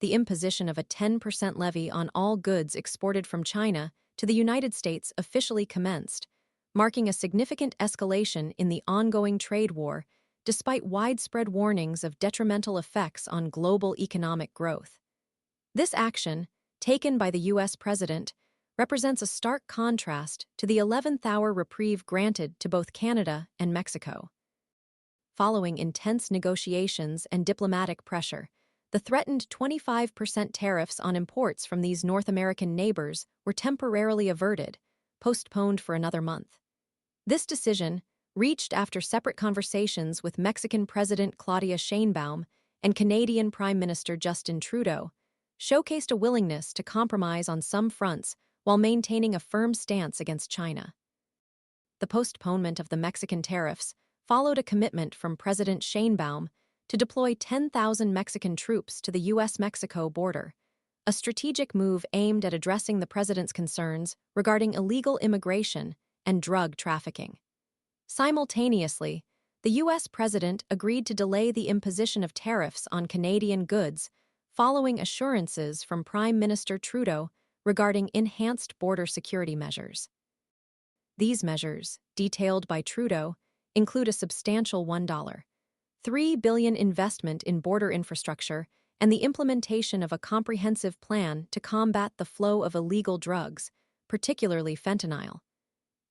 the imposition of a 10% levy on all goods exported from China to the United States officially commenced, marking a significant escalation in the ongoing trade war despite widespread warnings of detrimental effects on global economic growth. This action, taken by the U.S. president, represents a stark contrast to the 11th-hour reprieve granted to both Canada and Mexico. Following intense negotiations and diplomatic pressure, the threatened 25% tariffs on imports from these North American neighbors were temporarily averted, postponed for another month. This decision, reached after separate conversations with Mexican President Claudia Sheinbaum and Canadian Prime Minister Justin Trudeau, showcased a willingness to compromise on some fronts while maintaining a firm stance against China. The postponement of the Mexican tariffs followed a commitment from President Sheinbaum to deploy 10,000 Mexican troops to the U.S.-Mexico border, a strategic move aimed at addressing the president's concerns regarding illegal immigration and drug trafficking. Simultaneously, the U.S. president agreed to delay the imposition of tariffs on Canadian goods following assurances from Prime Minister Trudeau regarding enhanced border security measures. These measures, detailed by Trudeau, include a substantial $1.3 billion investment in border infrastructure and the implementation of a comprehensive plan to combat the flow of illegal drugs, particularly fentanyl.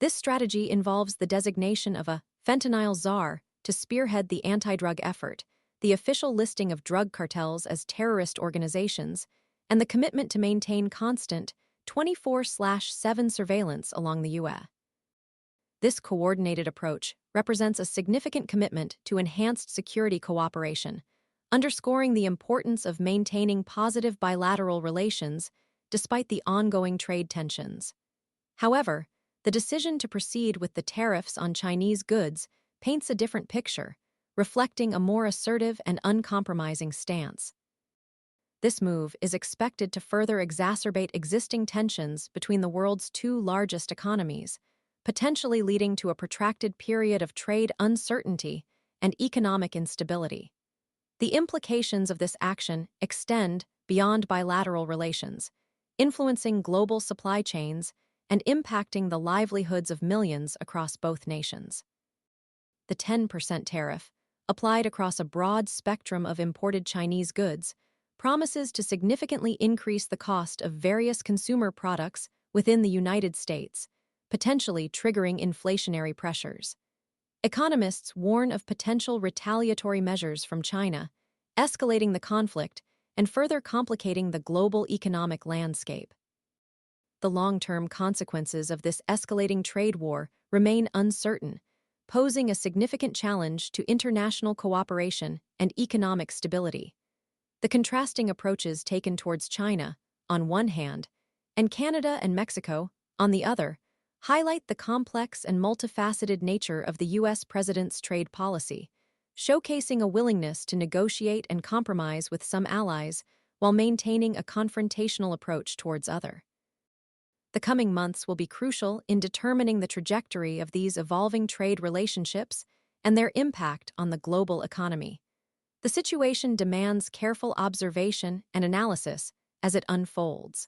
This strategy involves the designation of a fentanyl czar to spearhead the anti-drug effort, the official listing of drug cartels as terrorist organizations, and the commitment to maintain constant 24/7 surveillance along the U.S. This coordinated approach represents a significant commitment to enhanced security cooperation, underscoring the importance of maintaining positive bilateral relations despite the ongoing trade tensions. However, the decision to proceed with the tariffs on Chinese goods paints a different picture, reflecting a more assertive and uncompromising stance. This move is expected to further exacerbate existing tensions between the world's two largest economies, potentially leading to a protracted period of trade uncertainty and economic instability. The implications of this action extend beyond bilateral relations, influencing global supply chains and impacting the livelihoods of millions across both nations. The 10% tariff, applied across a broad spectrum of imported Chinese goods, promises to significantly increase the cost of various consumer products within the United States, potentially triggering inflationary pressures. Economists warn of potential retaliatory measures from China, escalating the conflict and further complicating the global economic landscape. The long-term consequences of this escalating trade war remain uncertain, posing a significant challenge to international cooperation and economic stability. The contrasting approaches taken towards China, on one hand, and Canada and Mexico, on the other, highlight the complex and multifaceted nature of the U.S. president's trade policy, showcasing a willingness to negotiate and compromise with some allies while maintaining a confrontational approach towards others. The coming months will be crucial in determining the trajectory of these evolving trade relationships and their impact on the global economy. The situation demands careful observation and analysis as it unfolds.